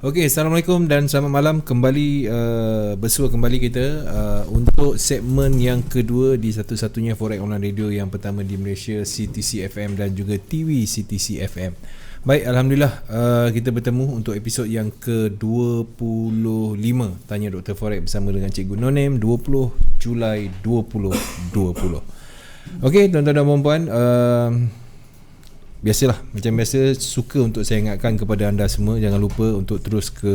Okey, Assalamualaikum dan selamat malam. Kembali bersua kembali kita untuk segmen yang kedua di satu-satunya Forex Online Radio yang pertama di Malaysia, CTC FM dan juga TV CTC FM. Baik, Alhamdulillah kita bertemu untuk episod yang ke-25 Tanya Dr. Forex bersama dengan Cikgu Nonem, 20 Julai 2020. Okey, tuan-tuan dan puan-puan, biasalah, macam biasa, suka untuk saya ingatkan kepada anda semua, jangan lupa untuk terus ke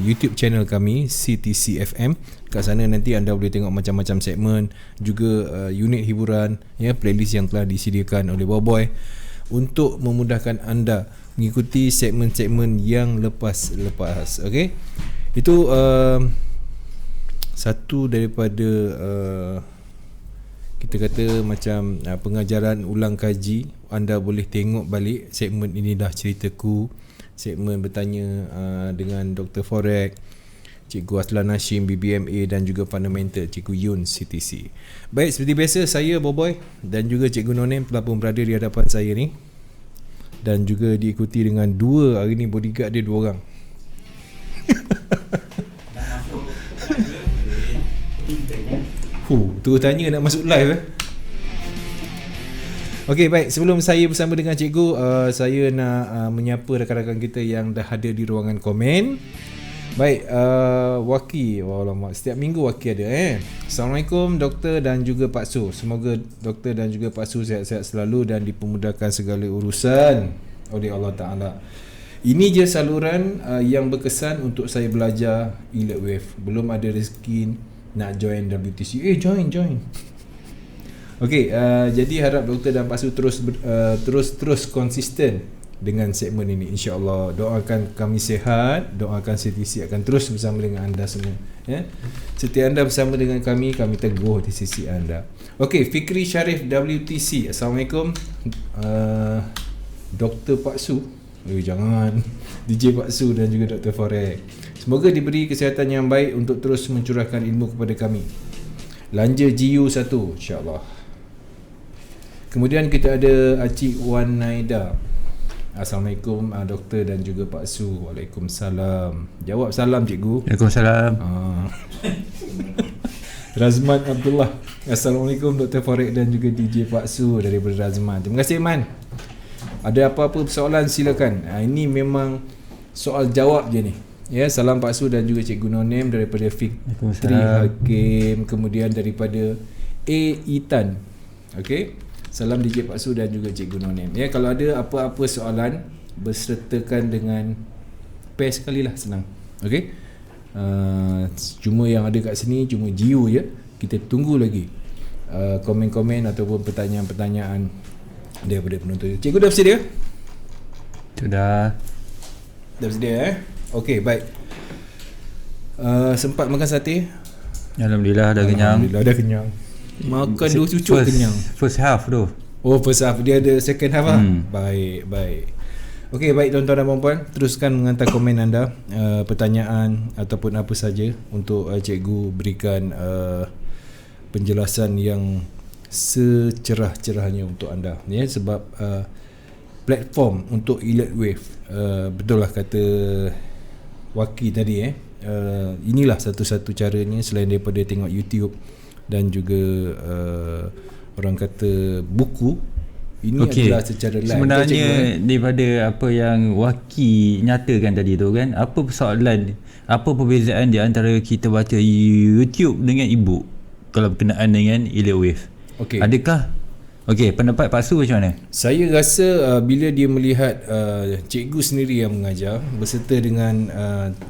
YouTube channel kami CTC FM. Kat sana nanti anda boleh tengok macam-macam segmen, juga unit hiburan, ya, playlist yang telah disediakan oleh Boboy untuk memudahkan anda mengikuti segmen-segmen yang lepas-lepas. Okey, itu satu daripada kita kata macam pengajaran ulang kaji. Anda boleh tengok balik segmen ini, dah ceritaku, segmen bertanya dengan Dr. Forex, Cikgu Aslan Hashim BBMA dan juga fundamental Cikgu Yun CTC. Baik, seperti biasa saya Boboy dan juga Cikgu Nonem telah pun berada di hadapan saya ni, dan juga diikuti dengan dua, hari ni bodyguard dia 2 orang. Terus tanya nak masuk live Okey, baik, sebelum saya bersama dengan cikgu, saya nak menyapa rakan-rakan kita yang dah ada di ruangan komen. Baik, Waki, alamak, setiap minggu Waki ada Assalamualaikum Doktor dan juga Pak Su. Semoga Doktor dan juga Pak Su sihat-sihat selalu dan dipermudahkan segala urusan oleh Allah Ta'ala. Ini je saluran yang berkesan untuk saya belajar Elite Wave. Belum ada rezeki nak join WTC. Join. Okey, jadi harap Doktor dan Pak Su terus konsisten dengan segmen ini, insya-Allah. Doakan kami sihat, doakan CTC akan terus bersama dengan anda semua, ya. Setiap anda bersama dengan kami teguh di sisi anda. Okey, Fikri Sharif WTC. Assalamualaikum Dr. Pak Su. Jangan DJ Pak Su dan juga Dr. Forex. Semoga diberi kesihatan yang baik untuk terus mencurahkan ilmu kepada kami. Lanja GU 1, insya-Allah. Kemudian kita ada Acik Wan Naida. Assalamualaikum Doktor dan juga Pak Su. Waalaikumsalam. Jawab salam cikgu. Waalaikumsalam. Razman Abdullah. Assalamualaikum Dr. Forex dan juga DJ Pak Su daripada Razman. Terima kasih Man. Ada apa-apa persoalan silakan. Ini memang soal jawab je ni. Ya, salam Pak Su dan juga Cikgu Nonem daripada Fikri Hakim, kemudian daripada A Itan. Okey. Salam DJ Pak Su dan juga Cikgu Nonem. Ya, kalau ada apa-apa soalan bersertakan dengan pair sekali lah, senang. Okey. Cuma yang ada kat sini cuma GU je. Kita tunggu lagi komen-komen ataupun pertanyaan-pertanyaan daripada penonton. Cikgu dah bersedia? Sudah. Dah bersedia Okey, baik. Sempat makan sate? Alhamdulillah dah kenyang. Alhamdulillah dah kenyang. Makan 2 cucuk kenyang. First half tu. Oh, first half. Dia ada second half lah. Baik. Okey, baik tuan-tuan dan puan-puan, teruskan menghantar komen anda, pertanyaan ataupun apa saja untuk cikgu berikan penjelasan yang secerah-cerahnya untuk anda, ya, sebab platform untuk Elite Wave, betul lah kata Waki tadi, inilah satu-satu caranya selain daripada tengok YouTube dan juga orang kata buku. Ini adalah secara live. Sebenarnya daripada apa yang Waki nyatakan tadi tu kan, apa persoalan, apa perbezaan di antara kita baca YouTube dengan e-book kalau berkenaan dengan Elite Wave? Okey. Adakah pendapat Pak Su macam mana? Saya rasa bila dia melihat cikgu sendiri yang mengajar berserta dengan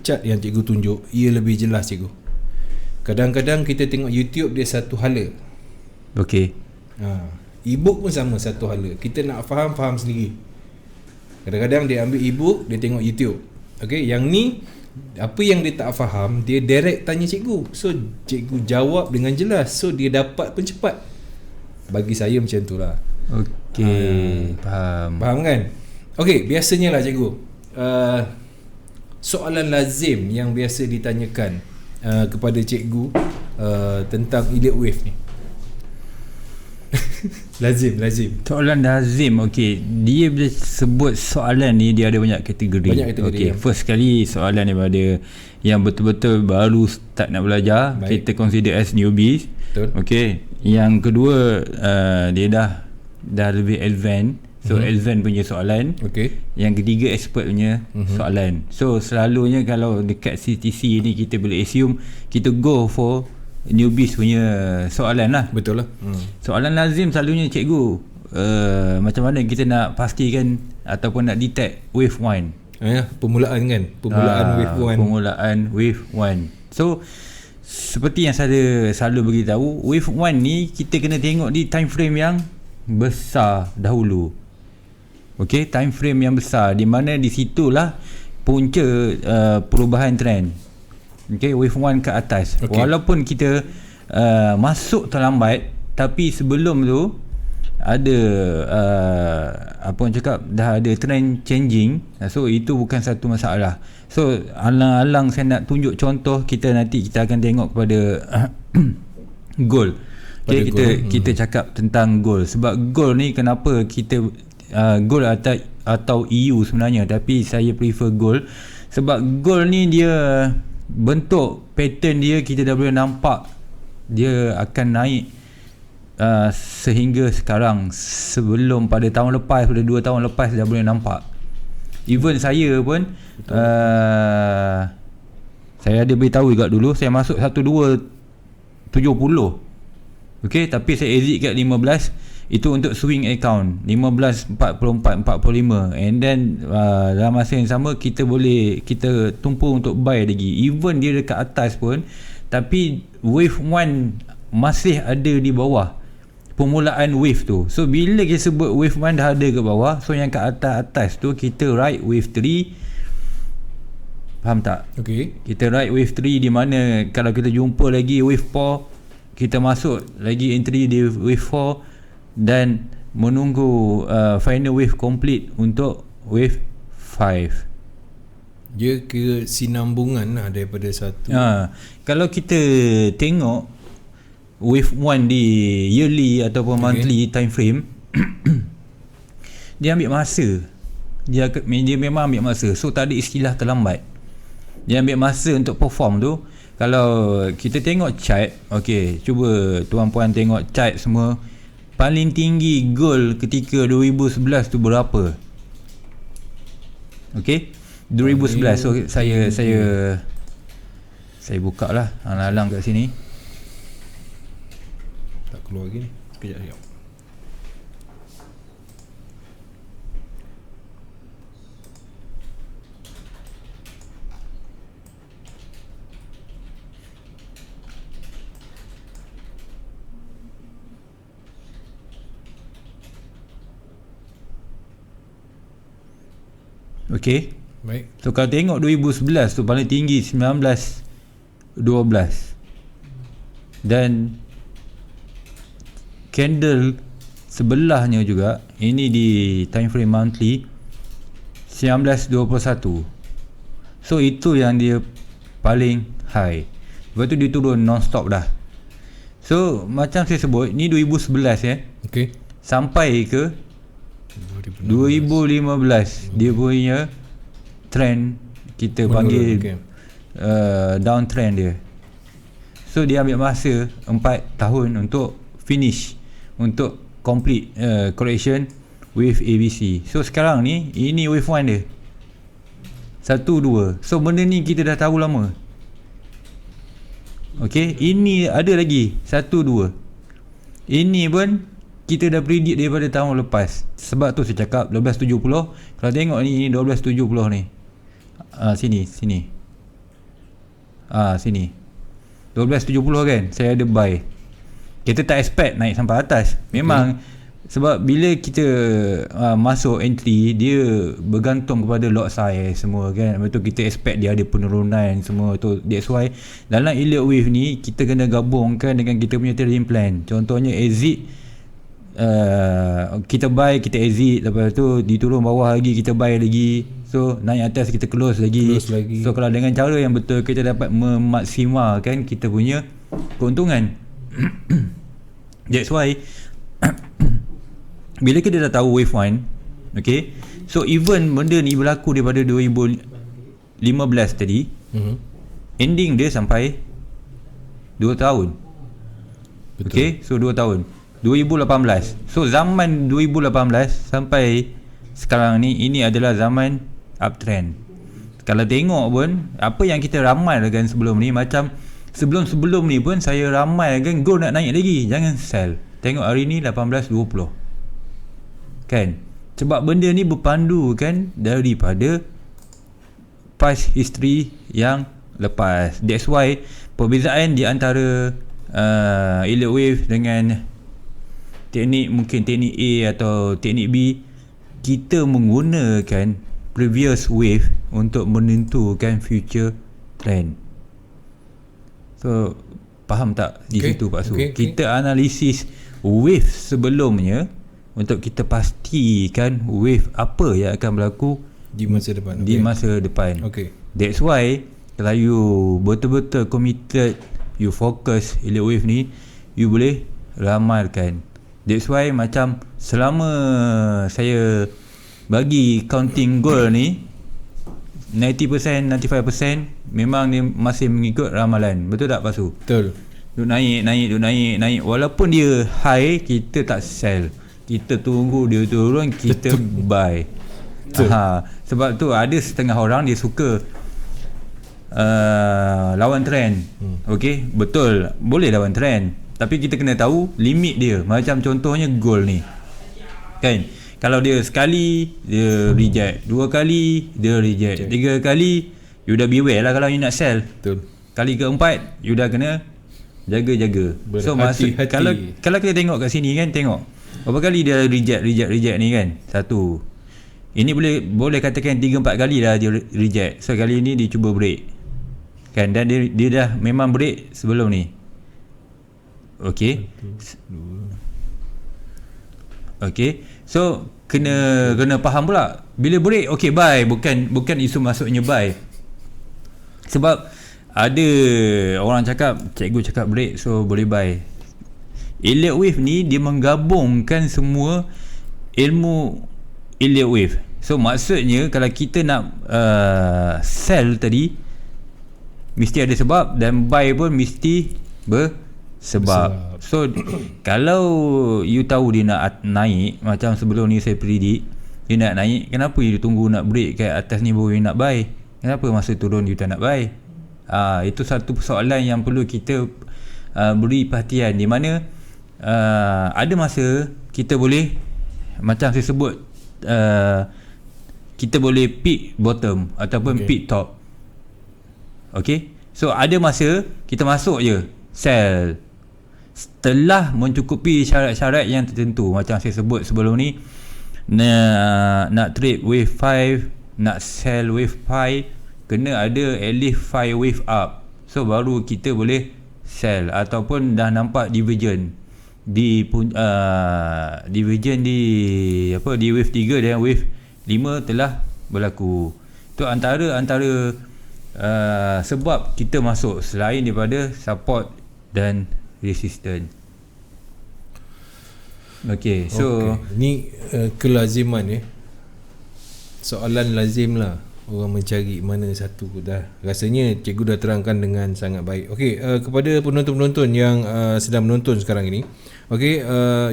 chart yang cikgu tunjuk, ia lebih jelas cikgu. Kadang-kadang kita tengok YouTube dia satu hala. Okey. E-book pun sama, satu hala. Kita nak faham sendiri. Kadang-kadang dia ambil e-book, dia tengok YouTube. Okey, yang ni apa yang dia tak faham, dia direct tanya cikgu. So cikgu jawab dengan jelas. So dia dapat pun cepat. Bagi saya macam itulah. Okey, faham kan? Okey, biasanya lah cikgu, soalan lazim yang biasa ditanyakan kepada cikgu tentang Elite Wave ni. Lazim. Soalan lazim. Okey, dia bila sebut soalan ni dia ada banyak kategori. Okey, first sekali soalan daripada yang betul-betul baru start nak belajar. Baik. Kita consider as newbies. Betul. Okey, yang kedua dia dah lebih advance. So advance punya soalan. Okey. Yang ketiga expert punya soalan. So selalunya kalau dekat CTC ni kita boleh assume kita go for newbies punya soalan lah. Betul lah. Soalan lazim selalunya cikgu, macam mana kita nak pastikan ataupun nak detect wave 1? Permulaan kan, permulaan wave 1. So seperti yang saya selalu beritahu, wave 1 ni kita kena tengok di time frame yang besar dahulu. Okey, time frame yang besar, di mana di situlah punca perubahan trend. Okey, wave 1 ke atas. Okay. Walaupun kita masuk terlambat, tapi sebelum tu ada apa orang cakap, dah ada trend changing. So itu bukan satu masalah. So alang-alang saya nak tunjuk contoh, nanti kita akan tengok kepada gold. Okay, kita cakap tentang gold. Sebab gold ni kenapa kita gold atau EU sebenarnya, tapi saya prefer gold sebab gold ni dia bentuk pattern dia kita dah boleh nampak dia akan naik sehingga sekarang. Sebelum pada tahun lepas, pada 2 tahun lepas dah boleh nampak. Even saya pun saya ada beritahu juga dulu saya masuk 1270. Okey, tapi saya exit kat 15. Itu untuk swing account 15, 44, 45. And then dalam masa yang sama kita tumpu untuk buy lagi. Even dia dekat atas pun, tapi wave 1 masih ada di bawah permulaan wave tu. So bila kita sebut wave 1 dah ada ke bawah, so yang kat atas tu kita ride wave 3. Faham tak? Okay. Kita ride wave 3, di mana kalau kita jumpa lagi wave 4, kita masuk lagi entry di wave 4 dan menunggu final wave complete untuk wave 5. Dia kesinambungan lah daripada satu. Kalau kita tengok wave 1 di yearly ataupun monthly time frame, dia ambil masa. Dia memang ambil masa. So tak ada istilah terlambat. Dia ambil masa untuk perform tu. Kalau kita tengok chart, okey, cuba tuan-puan tengok chart semua. Paling tinggi gold ketika 2011 tu berapa? Okey, 2011. So saya buka lah alang-alang kat sini. Tak keluar lagi ni. Sekejap. Okey. Baik. So kalau tengok 2011 tu paling tinggi 1912. Dan candle sebelahnya juga, ini di time frame monthly, 1921. So itu yang dia paling high. Lepas tu dia turun non-stop dah. So macam saya sebut, ni 2011 Okey. Sampai ke 2015 dia punya trend kita panggil downtrend dia. So dia ambil masa 4 tahun untuk finish, untuk complete correction wave ABC. So sekarang ni ini wave 1 dia 1, 2. So benda ni kita dah tahu lama. Okay, ini ada lagi 1, 2. Ini pun kita dah predict daripada tahun lepas. Sebab tu saya cakap 1270. Kalau tengok ni 1270 ni, sini sini 1270 kan, saya ada buy. Kita tak expect naik sampai atas. Memang sebab bila kita masuk entry, dia bergantung kepada lot size semua kan. Betul, kita expect dia ada penurunan semua tu. That's why dalam elliott wave ni kita kena gabungkan dengan kita punya trading plan. Contohnya exit, kita buy, kita exit, lepas tu diturun bawah lagi kita buy lagi, so naik atas kita close lagi. So kalau dengan cara yang betul, kita dapat memaksimalkan kita punya keuntungan. That's why bila kita dah tahu wave 1, okay, so even benda ni berlaku daripada 2015 tadi, ending dia sampai 2 tahun. Betul. Okay, so 2 tahun 2018. So zaman 2018 sampai sekarang ni, ini adalah zaman uptrend. Kalau tengok pun apa yang kita ramalkan sebelum ni, macam sebelum ni pun saya ramalkan gold nak naik lagi, jangan sell. Tengok hari ni 18.20 kan, sebab benda ni berpandu kan daripada past history yang lepas. That's why perbezaan di antara elite wave dengan teknik, mungkin teknik A atau teknik B, kita menggunakan previous wave untuk menentukan future trend. So faham tak di situ Pak Su? Kita analisis wave sebelumnya untuk kita pastikan wave apa yang akan berlaku di masa depan. Di masa depan. Okay. That's why kalau you betul-betul committed, you fokus elite wave ni, you boleh ramalkan. That's why macam selama saya bagi counting goal ni 90%, 95% memang dia masih mengikut ramalan. Betul tak Pak Su? Betul. Duk naik. Walaupun dia high, kita tak sell. Kita tunggu dia turun, kita buy. Sebab tu ada setengah orang dia suka lawan trend. Okay, betul, boleh lawan trend, tapi kita kena tahu limit dia. Macam contohnya gold ni kan, kalau dia sekali dia reject, 2 kali dia reject, 3 kali, you dah beware lah kalau you nak sell. Betul. Kali keempat you dah kena jaga-jaga. So maksud kalau kita tengok kat sini kan, tengok berapa kali dia reject ni kan. Satu, ini boleh katakan 3-4 kali dah dia reject. So kali ni dia cuba break kan, dan dia dah memang break sebelum ni. Okay. Okay, so kena faham pula bila break, okay buy, bukan isu maksudnya buy. Sebab ada orang cakap, cikgu cakap break so boleh buy. Elite wave ni dia menggabungkan semua ilmu elite wave. So maksudnya kalau kita nak sell tadi mesti ada sebab, dan buy pun mesti bersebab. So kalau you tahu dia nak naik, macam sebelum ni saya predict dia nak naik, kenapa you tunggu nak break kat atas ni baru you nak buy? Kenapa masa turun you tak nak buy? Itu satu persoalan yang perlu kita beri perhatian, di mana ada masa kita boleh, macam saya sebut, kita boleh pick bottom ataupun pick top. Okay, so ada masa kita masuk je sell setelah mencukupi syarat-syarat yang tertentu. Macam saya sebut sebelum ni, nak trade wave 5, nak sell wave 5, kena ada at least 5 wave up, so baru kita boleh sell. Ataupun dah nampak divergent di di wave 3 dan wave 5 telah berlaku. Itu antara sebab kita masuk, selain daripada support dan resistance. Okay, so ni kelaziman soalan lazim lah orang mencari mana satu. Dah rasanya cikgu dah terangkan dengan sangat baik. Okey, kepada penonton-penonton yang sedang menonton sekarang ini, okey,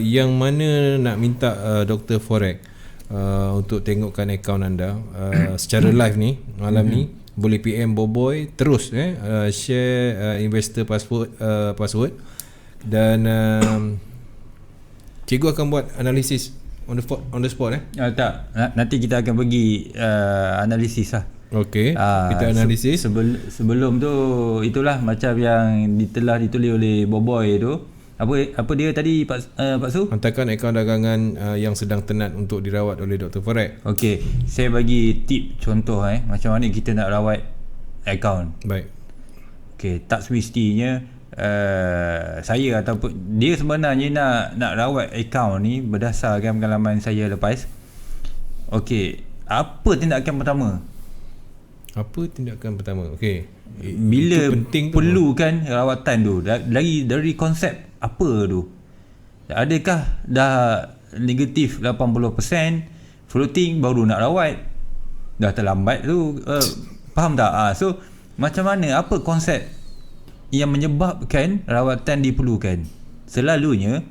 yang mana nak minta Dr. Forex untuk tengokkan akaun anda secara live ni malam ni, boleh PM Boboy terus share investor password dan cikgu akan buat analisis on the spot tak, nanti kita akan bagi analisis lah. Okey, kita analisis sebelum tu. Itulah macam yang telah ditulis oleh Boboy tu. Apa dia tadi Pak Su? Hantarkan akaun dagangan yang sedang tenat untuk dirawat oleh Dr. Forex. Okey, saya bagi tip contoh macam mana kita nak rawat akaun. Baik. Okey, tak semestinya saya ataupun dia sebenarnya nak rawat akaun ni berdasarkan pengalaman saya lepas. Okey, apa tindakan pertama? Okey, bila perlu kan rawatan tu, dari konsep apa tu, adakah dah negatif 80%, floating baru nak rawat, dah terlambat tu. Faham tak? So macam mana, apa konsep yang menyebabkan rawatan diperlukan? Selalunya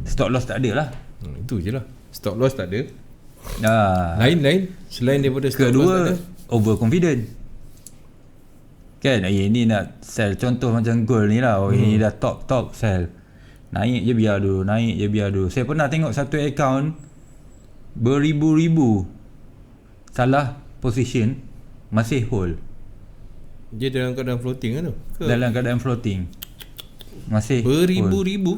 stop loss tak ada lah. Itu je lah, stop loss tak ada. Lain selain daripada stop loss tak ada. Overconfident kan. Ini nak sell, contoh macam gold ni lah. Ini dah top sell, naik je biar dulu. Saya pernah tengok satu account beribu-ribu salah position masih hold. Dia dalam keadaan floating kan tu? Dalam keadaan floating masih beribu-ribu.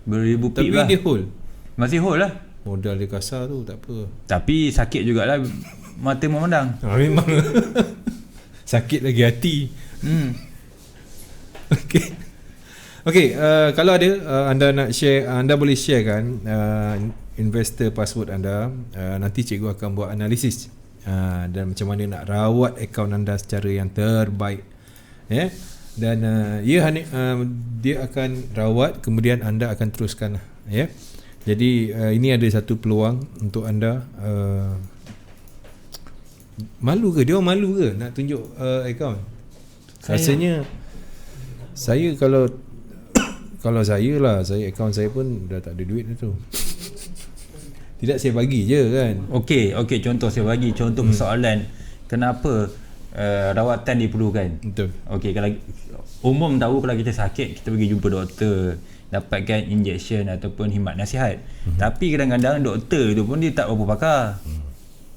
Beribu pip tapi lah, dia hold, masih hold lah. Modal dia kasar tu tak apa, tapi sakit jugalah mata memandang. Memang sakit lagi hati. Okay, kalau ada anda nak share, anda boleh share kan investor password anda. Nanti cikgu akan buat analisis dan macam mana nak rawat akaun anda secara yang terbaik, dan dia akan rawat, kemudian anda akan teruskan, Jadi ini ada satu peluang untuk anda. Malu ke? Dia orang malu ke nak tunjuk akaun? Rasanya saya kalau saya akaun saya pun dah tak ada duit tu. Tidak, saya bagi je kan. Okey, contoh saya bagi contoh persoalan kenapa rawatan diperlukan. Betul. Okey, kalau umum tahu kalau kita sakit kita pergi jumpa doktor, dapatkan injection ataupun khidmat nasihat. Tapi kadang-kadang doktor tu pun dia tak berapa pakar.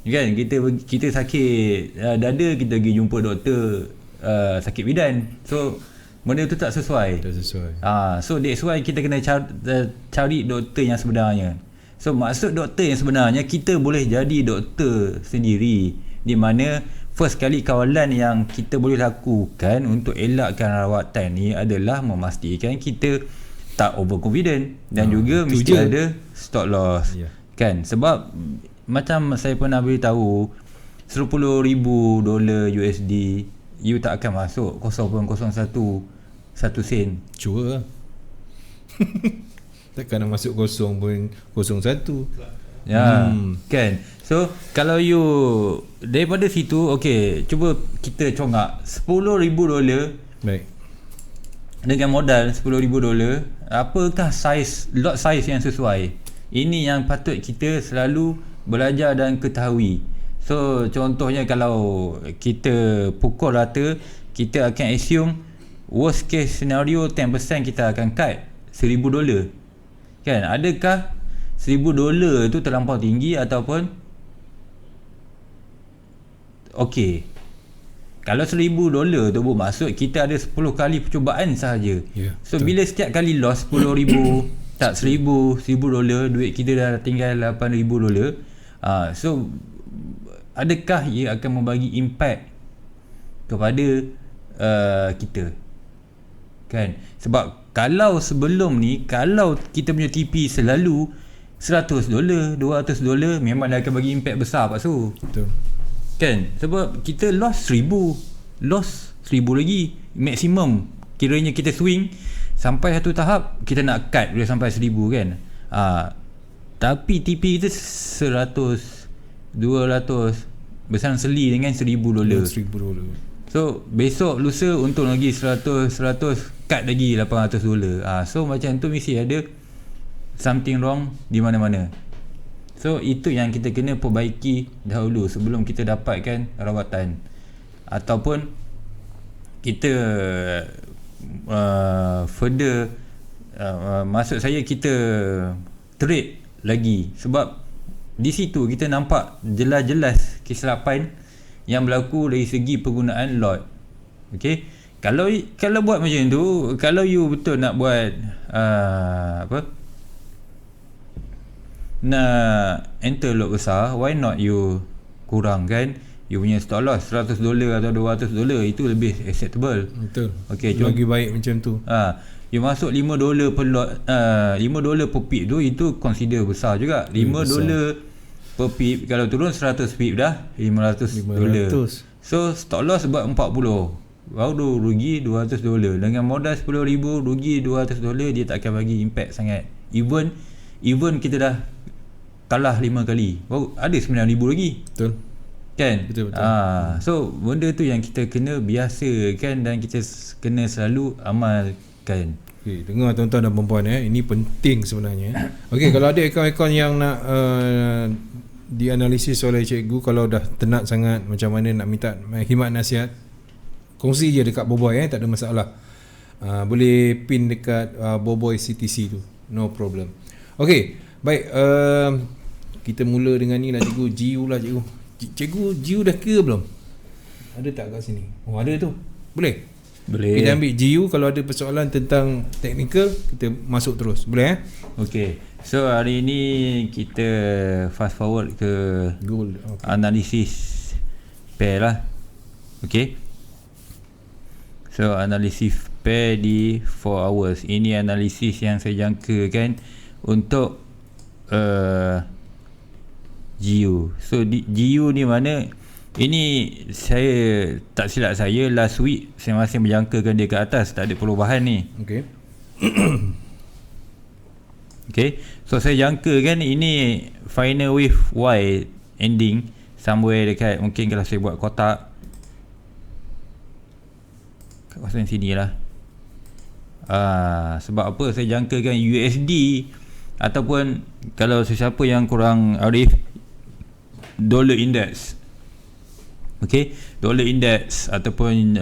Kan kita sakit dada, kita pergi jumpa doktor sakit bidan. So benda tu tak sesuai. So that's why kita kena cari doktor yang sebenarnya. So maksud doktor yang sebenarnya, kita boleh jadi doktor sendiri, di mana first kali kawalan yang kita boleh lakukan untuk elakkan rawatan ni adalah memastikan kita tak overconfident dan juga mesti ada stop loss. Kan, sebab macam saya pernah beritahu, $10,000 USD you tak akan masuk 0.01 sen. Cua lah. Takkan nak masuk 0.01. Kan. So kalau you daripada situ, okey, cuba kita congak $10,000. Baik. Dengan modal $10,000, apakah lot size yang sesuai? Ini yang patut kita selalu belajar dan ketahui. So contohnya kalau kita pukul rata, kita akan assume worst case scenario 10% kita akan cut $1,000. Kan, adakah $1,000 tu terlampau tinggi ataupun okey? Kalau $1,000 tu bermaksud kita ada 10 kali percubaan sahaja. So betul. Bila setiap kali loss $10,000 tak $1,000 duit kita dah tinggal $8,000. So adakah ia akan membagi impact kepada kita? Kan, sebab kalau sebelum ni, kalau kita punya TP selalu $100, $200, memang dia akan bagi impact besar Pak Su. Betul. Kan, sebab kita loss $1,000 lagi maksimum. Kiranya kita swing sampai satu tahap kita nak cut boleh sampai $1,000 kan. Tapi TP kita 100, 200 besar seli dengan $1,000. So besok lusa untung lagi 100 cut lagi $800. So macam tu mesti ada something wrong di mana-mana. So itu yang kita kena perbaiki dahulu sebelum kita dapatkan rawatan, ataupun kita further maksud saya kita trade lagi, sebab di situ kita nampak jelas-jelas kesilapan yang berlaku dari segi penggunaan lot. Okey, kalau buat macam tu, kalau you betul nak buat nak enter lot besar, why not you kurangkan you punya stop loss $100 atau $200, itu lebih acceptable. Betul. Okey, lagi baik macam tu. You masuk $5 per lot, $5 per pip tu, itu consider besar juga. $5 per pip, kalau turun 100 pip dah $500. So stop loss buat 40, baru rugi $200. Dengan modal $10,000 rugi $200, dia tak akan bagi impact sangat. Even kita dah kalah 5 kali, baru ada 9,000 lagi. Betul. Kan? Betul. So benda tu yang kita kena biasa kan, dan kita kena selalu amalkan. Okay, dengar tuan-tuan dan perempuan, ini penting sebenarnya. Okey, kalau ada akaun-akaun yang nak dianalisis oleh cikgu, kalau dah tenat sangat macam mana nak minta khidmat nasihat, kongsi je dekat Boboy, tak ada masalah. Boleh pin dekat Boboy CTC tu, no problem. Okey, baik, kita mula dengan ni lah cikgu. GU lah cikgu. Cikgu, GU dah kira belum? Ada tak kat sini? Oh, ada tu. Boleh? Boleh. Kita ambil GU, kalau ada persoalan tentang technical, kita masuk terus. Boleh Okey. So hari ni kita fast forward ke Goal. Okay. analisis pair lah. Okey. So analisis pair di 4 hours. Ini analisis yang saya jangkakan untuk GU. So GU ni mana, ini saya tak silap saya last week saya masih menjangkakan dia ke atas, tak ada perubahan ni. Okey. Okay, so saya jangkakan ini final wave Y ending somewhere dekat, mungkin kalau saya buat kotak kat kawasan sini lah. Sebab apa saya jangkakan USD, ataupun kalau sesiapa yang kurang arif, dollar index. Okay, dollar index ataupun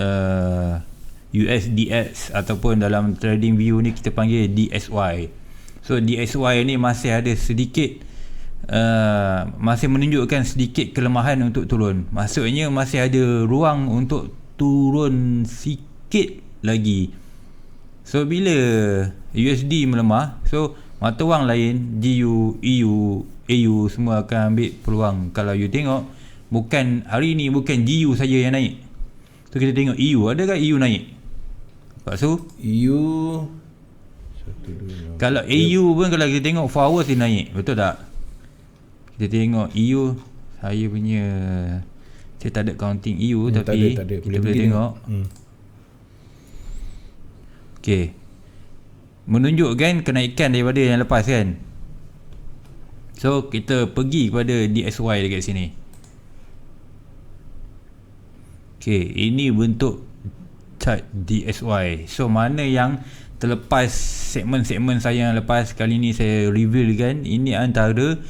USDX, ataupun dalam trading view ni kita panggil DSY. So DSY ni masih ada sedikit masih menunjukkan sedikit kelemahan untuk turun. Maksudnya masih ada ruang untuk turun sikit lagi. So bila USD melemah, so mata wang lain GU, EU, AU semua akan ambil peluang. Kalau you tengok, bukan hari ni bukan GU saja yang naik. So kita tengok EU, adakah EU naik? Pak Su? EU Kalau AU pun kalau kita tengok 4 hours dia naik, betul tak? Kita tengok EU, saya punya, saya tak ada counting EU, tapi tak ada. kita boleh tengok. Okay, menunjukkan kenaikan daripada yang lepas kan. So kita pergi kepada DSY dekat sini. Okay, ini bentuk chart DSY. So mana yang terlepas segmen-segmen saya yang lepas, kali ni saya reveal kan, ini antara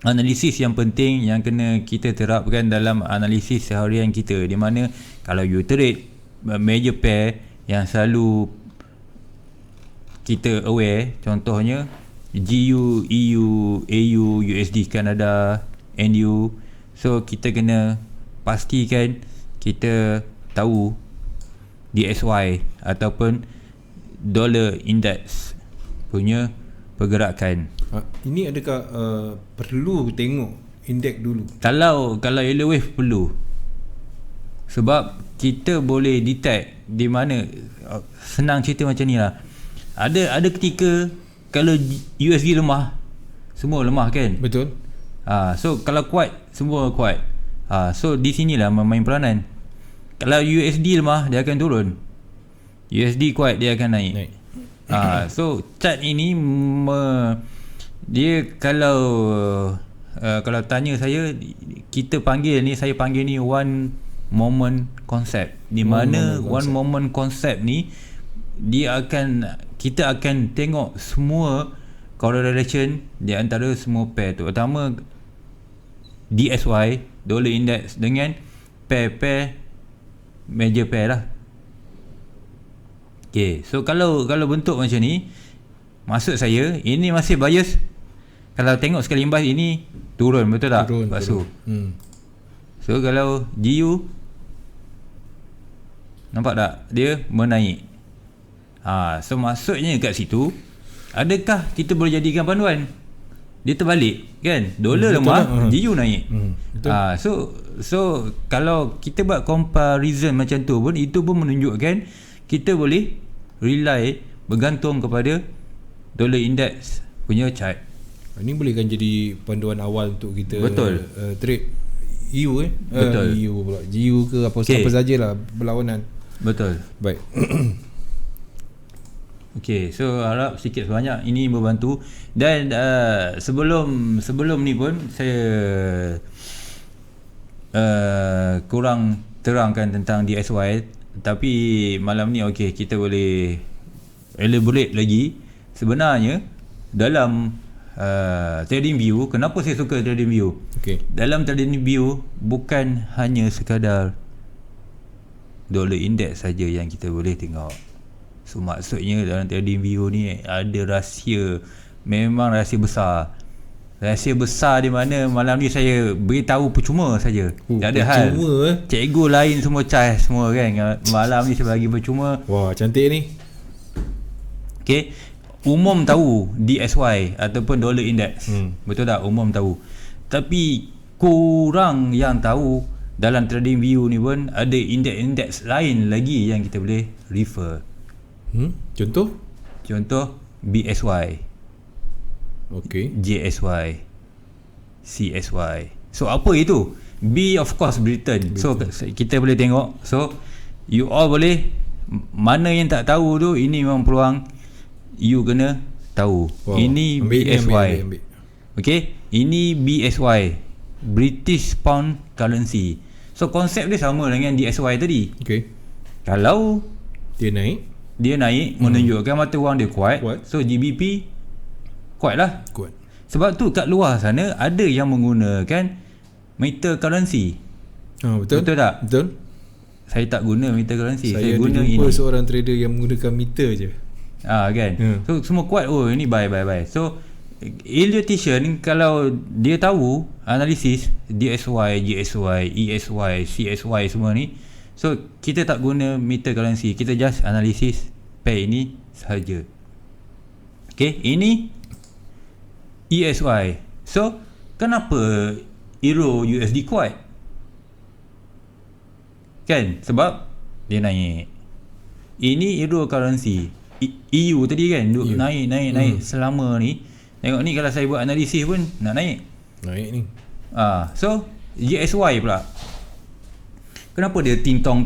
analisis yang penting yang kena kita terapkan dalam analisis seharian kita, di mana kalau you trade major pair yang selalu kita aware, contohnya GU, EU, AU, USD Canada, NU, so kita kena pastikan kita tahu DSY ataupun dollar index punya pergerakan. Ini adakah perlu tengok indeks dulu? Kalau yellow wave perlu, sebab kita boleh detect di mana, senang cerita macam ni lah. Ada ketika kalau USD lemah, semua lemah kan? Betul. So kalau kuat, semua kuat. So di sinilah main peranan. Kalau USD lemah, dia akan turun. USD kuat, dia akan naik. So chart ini dia kalau tanya saya, saya panggil ni one moment concept. Di mana one moment concept ni kita akan tengok semua correlation di antara semua pair tu, terutama DSY, dollar index, dengan pair major pair lah. Okay, so kalau bentuk macam ni, maksud saya ini masih bias. Kalau tengok sekali imbas ini turun, betul tak? Turun. So kalau GU, nampak tak? Dia menaik. So maksudnya kat situ, adakah kita boleh jadikan panduan? Dia terbalik kan? Dolar lemah, GU naik. So kalau kita buat comparison macam tu pun, itu pun menunjukkan kita boleh rely, bergantung kepada dollar index punya chart. Ini bolehkan jadi panduan awal untuk kita trade EU Betul. EU pula, GU ke apa sajalah berlawanan. Betul. Baik. Okay, so harap sikit sebanyak ini membantu. Dan sebelum ni pun saya kurang terangkan tentang DSY, tapi malam ni okay, kita boleh elaborate lagi. Sebenarnya dalam TradingView, kenapa saya suka TradingView? Okay. Dalam TradingView bukan hanya sekadar dollar index saja yang kita boleh tengok. So maksudnya dalam TradingView ni ada rahsia, memang rahsia besar. Rahsia besar di mana malam ni saya beritahu percuma saja. Tak ada hal. Cikgu lain semua charge semua kan. Malam ni saya bagi percuma. Wah, cantik ni. Okay, umum tahu DSY ataupun dollar index. Betul tak? Umum tahu. Tapi kurang yang tahu dalam TradingView ni pun ada indeks-indeks lain lagi yang kita boleh refer. Contoh BSY, okay, JSY, CSY. So apa itu? B of course Britain. So kita boleh tengok. So you all boleh, mana yang tak tahu tu, ini memang peluang you kena tahu. Wow. Ini BSY. Ambil. Okay, ini BSY, British Pound Currency. So konsep dia sama dengan DSY tadi. Okay. Kalau dia naik menunjukkan mata wang dia kuat. So GBP kuat lah. Sebab tu kat luar sana ada yang menggunakan meter currency. Betul tak? Betul. Saya tak guna meter currency. Saya guna ini. Seorang trader yang menggunakan meter je. Kan. So semua kuat. Oh ini buy. So Elliotician kalau dia tahu analisis DSY, GSY, ESY, CSY semua ni, so kita tak guna meter currency, kita just analisis pair ini sahaja. Okay, ini ESY. So kenapa Euro USD kuat? Kan, sebab dia naik. Ini Euro currency, EU tadi kan, naik selama ni. Tengok ni, kalau saya buat analisis pun nak naik ni. So GSY pula, kenapa dia tintong?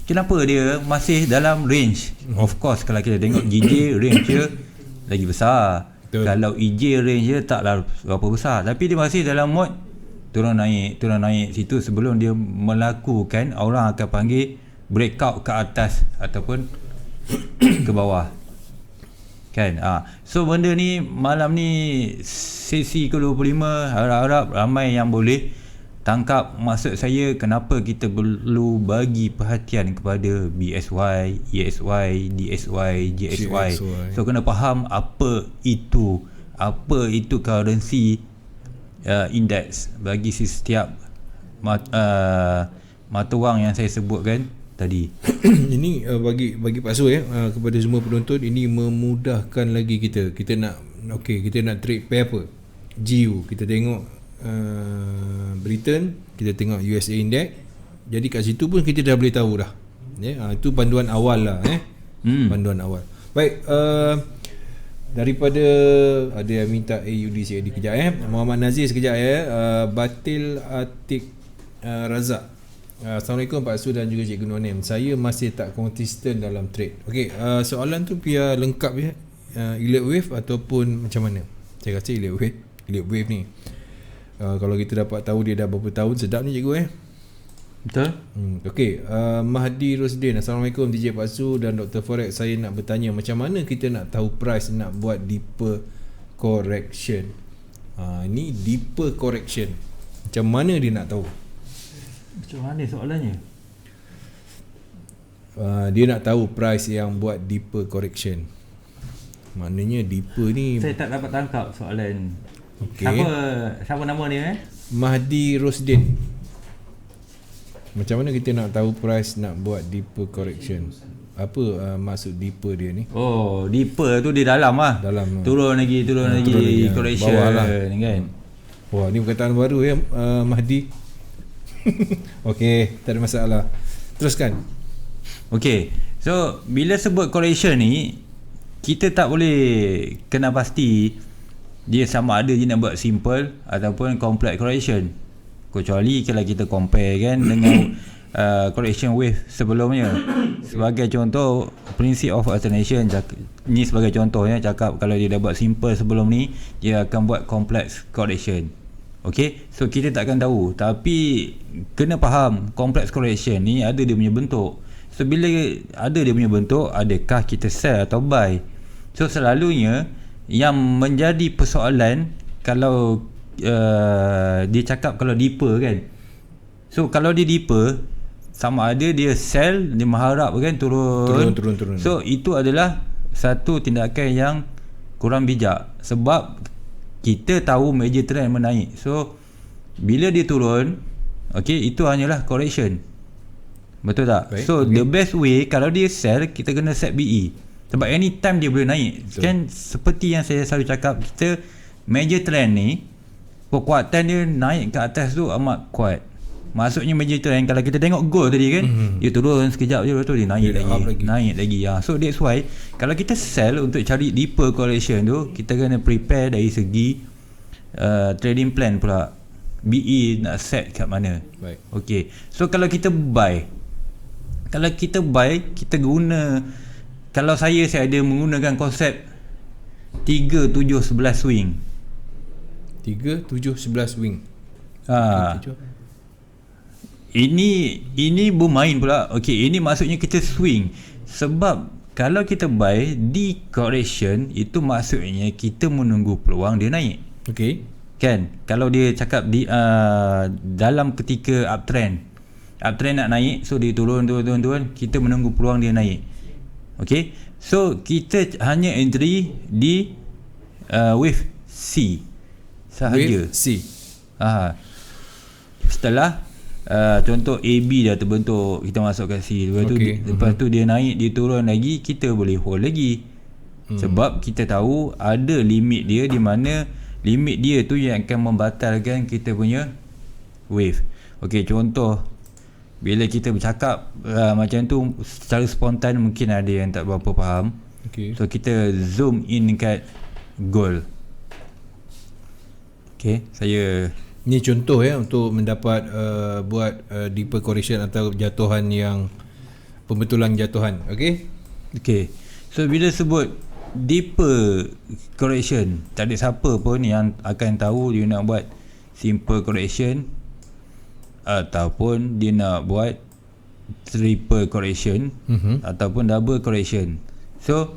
Kenapa dia masih dalam range? Of course kalau kita tengok GJ range dia lagi besar. Betul. Kalau EJ range dia taklah berapa besar, tapi dia masih dalam mode turun naik situ sebelum dia melakukan, orang akan panggil breakout ke atas ataupun ke bawah. Kan? So benda ni malam ni sesi ke-25, harap-harap ramai yang boleh tangkap maksud saya kenapa kita perlu bagi perhatian kepada BSY, ESY, DSY, GSY. So kena faham apa itu currency index bagi setiap mata wang yang saya sebutkan tadi. Ini bagi Pak Su kepada semua penonton, ini memudahkan lagi kita nak trade pair apa, GU, kita tengok Britain, kita tengok USA Index. Jadi kat situ pun kita dah boleh tahu dah. Itu panduan awal lah. Panduan awal. Baik, daripada ada yang minta AUD kejap Muhammad Nazir sekejap Batil Atik Razak. Assalamualaikum Pak Su dan juga Cikgu Nonem. Saya masih tak konsisten dalam trade. Okey, soalan tu biar lengkap elliott wave ataupun macam mana? Saya rasa elliott wave ni kalau kita dapat tahu dia dah berapa tahun, sedap ni cikgu Betul. Okey, Mahdi Rosdin. Assalamualaikum DJ Pak Su dan Dr. Forex. Saya nak bertanya macam mana kita nak tahu price nak buat deeper correction. Ini deeper correction, macam mana dia nak tahu? Macam mana soalannya? Dia nak tahu price yang buat deeper correction. Maknanya deeper ni, saya tak dapat tangkap soalan. Okay. Siapa nama dia Mahdi Rosdin. Macam mana kita nak tahu price nak buat deeper correction? Apa maksud deeper dia ni? Oh, deeper tu di dalam lah. Turun lagi correction lah. Kan? Wah, ni perkataan baru Mahdi. Okey, tak ada masalah. Teruskan. Okey. So, bila sebut correction ni, kita tak boleh kena pasti dia sama ada dia nak buat simple ataupun complex correction. Kecuali kalau kita compare kan dengan correction wave sebelumnya. Sebagai contoh, prinsip of alternation, ni sebagai contohnya, cakap kalau dia dah buat simple sebelum ni, dia akan buat complex correction. Okay, so kita takkan tahu, tapi kena faham complex correction ni ada dia punya bentuk. So bila ada dia punya bentuk, adakah kita sell atau buy? So selalunya yang menjadi persoalan kalau dia cakap kalau deeper kan, so kalau dia deeper, sama ada dia sell, dia mengharap kan turun. So itu adalah satu tindakan yang kurang bijak, sebab kita tahu major trend menaik. So bila dia turun, okay, itu hanyalah correction. Betul tak? Baik, so the best way kalau dia sell, kita kena set BE, sebab anytime dia boleh naik. Betul. Kan seperti yang saya selalu cakap, kita major trend ni kekuatan dia naik ke atas tu amat kuat. Maksudnya major trend, kalau kita tengok gold tadi kan, dia turun sekejap je, lepas tu dia naik lagi. So that's why kalau kita sell untuk cari deeper correction tu, kita kena prepare dari segi trading plan pula, BE nak set kat mana. Baik. Okay, so kalau kita buy, kita guna, kalau saya ada menggunakan konsep 3, 7, 11 swing. 3, 7, 11 swing. Ini bermain pula. Okey, ini maksudnya kita swing. Sebab kalau kita buy di correction, itu maksudnya kita menunggu peluang dia naik. Okey. Kan? Kalau dia cakap di dalam ketika uptrend nak naik, so dia turun, kita menunggu peluang dia naik. Okey. So kita hanya entry di wave C sahaja. Wave C. Setelah contoh AB dah terbentuk, kita masuk kat C. Lepas tu dia naik, dia turun lagi, kita boleh hold lagi. Sebab kita tahu ada limit dia, di mana limit dia tu yang akan membatalkan kita punya wave. Okey, contoh bila kita bercakap macam tu secara spontan, mungkin ada yang tak berapa faham. Okay. So kita zoom in kat gold. Okay, saya ni contoh untuk mendapat buat deeper correction atau jatuhan yang pembetulan jatuhan. Okay. So bila sebut deeper correction, tak ada siapa pun yang akan tahu dia nak buat simple correction ataupun dia nak buat triple correction, ataupun double correction. So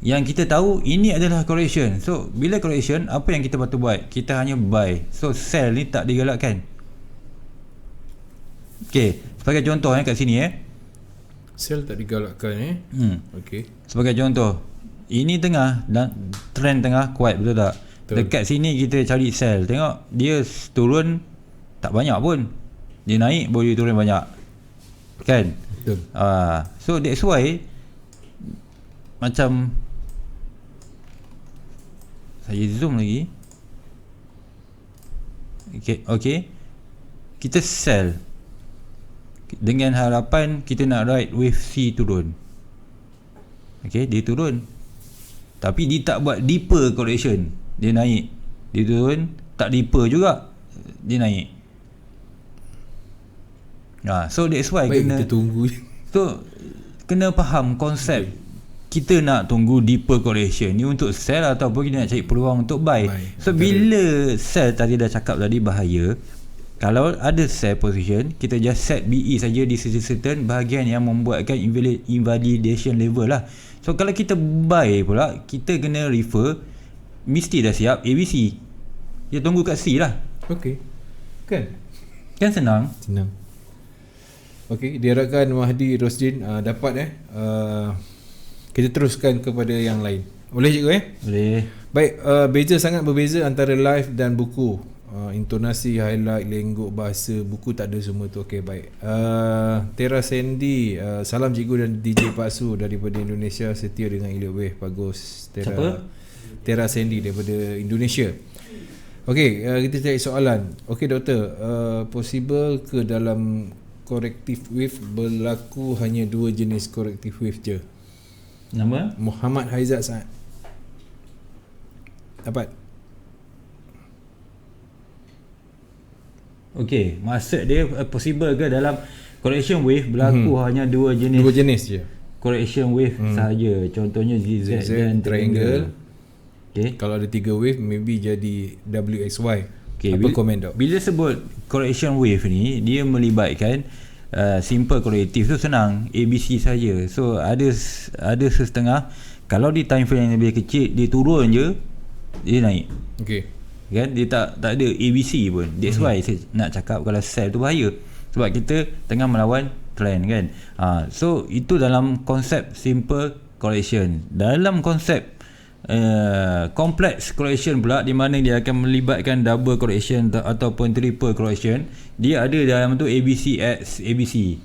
yang kita tahu ini adalah correction. So bila correction, apa yang kita patut buat? Kita hanya buy. So sell ni tak digalakkan. Okay, sebagai contoh kat sini sell tak digalakkan Okay. Sebagai contoh, ini tengah dan trend tengah kuat, betul tak? Betul. Dekat sini kita cari sell. Tengok dia turun tak banyak pun, dia naik boleh turun banyak, kan? Betul. So that's why macam saya zoom lagi. Okay. Kita sell dengan harapan kita nak ride wave C turun. Okay, dia turun, tapi dia tak buat deeper correction. Dia naik, dia turun, tak deeper juga, dia naik. So that's why baik, kita tunggu. So kena faham konsep. Kita nak tunggu deeper correction ni untuk sell ataupun kita nak cari peluang untuk buy. So bila sell tadi dah cakap tadi bahaya. Kalau ada sell position, kita just set BE saja di certain bahagian yang membuatkan invalidation level lah. So kalau kita buy pula, kita kena refer, mesti dah siap ABC. Dia tunggu kat C lah. Okay. Kan senang. Okay, diharapkan Mahdi Rosdin dapat kita teruskan kepada yang lain. Boleh cikgu Boleh. Baik, sangat berbeza antara live dan buku. Intonasi, highlight, lenggok, bahasa, buku tak ada semua tu. Okay, baik. Tera Sandy, salam cikgu dan DJ Pak Su daripada Indonesia, setia dengan Elliot Wave. Bagus. Tera Sandy daripada Indonesia. Okay, kita cari soalan. Okay doktor, possible ke dalam corrective wave berlaku hanya 2 jenis corrective wave je? Nama? Muhammad Haizat Saad. Dapat? Okay, maksud dia possible ke dalam correction wave berlaku hanya dua jenis je. correction wave sahaja. Contohnya ZZ dan triangle. Okay. Kalau ada 3 wave maybe jadi WXY. Okay, Apa komen dok? Bila sebut correction wave ni, dia melibatkan simple corrective tu senang, ABC saja. So ada setengah, kalau di time frame yang lebih kecil dia turun je, dia naik. Okay. Kan dia tak ada ABC pun. That's why saya nak cakap kalau sell tu bahaya, sebab kita tengah melawan trend kan. So itu dalam konsep simple correction. Dalam konsep complex correction pula, di mana dia akan melibatkan double correction ataupun triple correction, dia ada dalam tu ABCX ABC.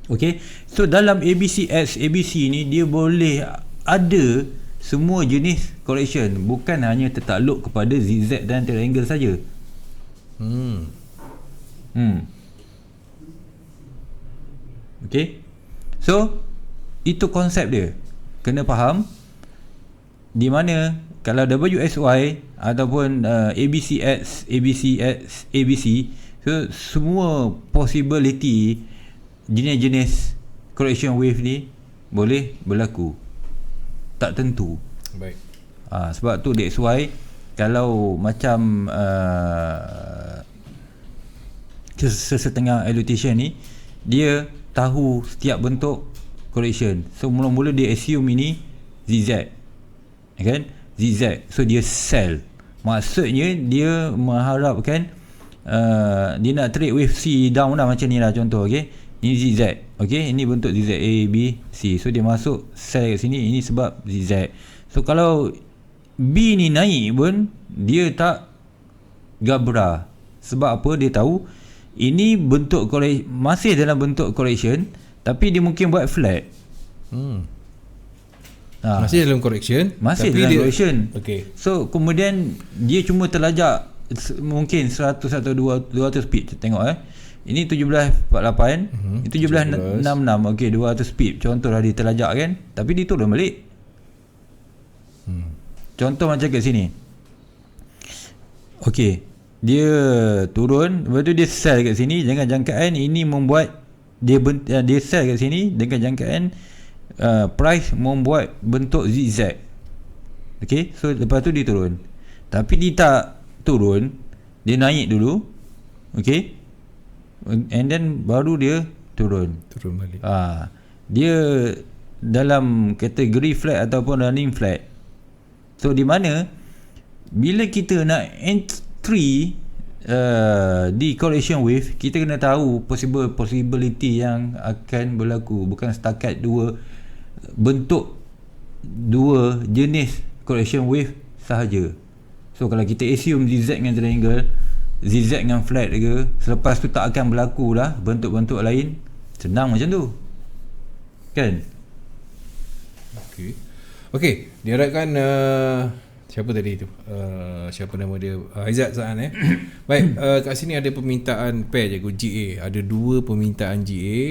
Okay, so dalam ABCX ABC ni dia boleh ada semua jenis correction, bukan hanya tertakluk kepada ZZ dan triangle saja. Okay, so itu konsep dia, kena faham. Di mana kalau WXY ataupun ABCX, ABC, so semua possibility jenis-jenis correction wave ni boleh berlaku, tak tentu. Baik. Sebab tu that's why kalau macam sesetengah annotation ni, dia tahu setiap bentuk correction. So mula-mula dia assume ini ZZ, kan, ZZ, so dia sell. Maksudnya dia mengharapkan dia nak trade wave C down lah, macam ni lah contoh. Okay, ini ZZ, okay, ini bentuk ZZ A, B, C, so dia masuk sell kat sini, ini sebab ZZ. So kalau B ni naik pun dia tak gabra. Sebab apa? Dia tahu ini bentuk masih dalam bentuk correction, tapi dia mungkin buat flat. Masih dalam correction, masih dalam correction. Okay. So kemudian dia cuma terlajak mungkin 100 atau 200 pip. Tengok ini 17.48, ini 17.66. Okey, 200 pip. Contohlah dia terlajak kan, tapi dia turun balik. Contoh macam kat sini. Okey, dia turun, lepas tu dia sell kat sini dengan jangkaan ini membuat dia sell kat sini dengan jangkaan price membuat bentuk ZZ. Okay, so lepas tu dia turun, tapi dia tak turun, dia naik dulu. Okay, and then baru dia turun balik. Dia dalam kategori flat ataupun running flat. So di mana bila kita nak entry di correction wave, kita kena tahu possibility yang akan berlaku, bukan setakat dua jenis correction wave sahaja. So kalau kita assume ZZ dengan triangle, ZZ dengan flat ke, selepas tu tak akan berlaku lah bentuk-bentuk lain. Senang macam tu kan. Okay, diharapkan siapa tadi tu? Siapa nama dia? Aizat Saan Baik, kat sini ada permintaan pair je GA. Ada 2 permintaan GA.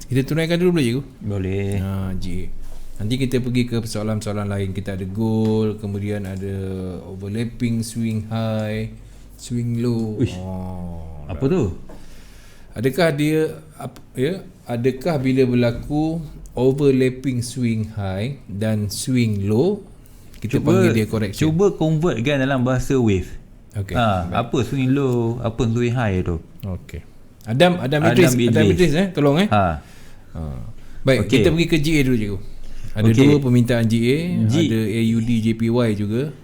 Kita tunaikan dulu boleh je? Boleh. GA. Nanti kita pergi ke persoalan-persoalan lain. Kita ada goal, kemudian ada overlapping, swing high, swing low. Apa tu? Adakah dia adakah bila berlaku overlapping swing high dan swing low, kita panggil dia correction? Cuba convertkan dalam bahasa wave. Okay. Apa swing low, apa swing high tu? Okay. Adam Idris tolong Baik, okay. Kita pergi ke GA dulu cikgu. Ada 2 permintaan GA, ada AUD JPY juga.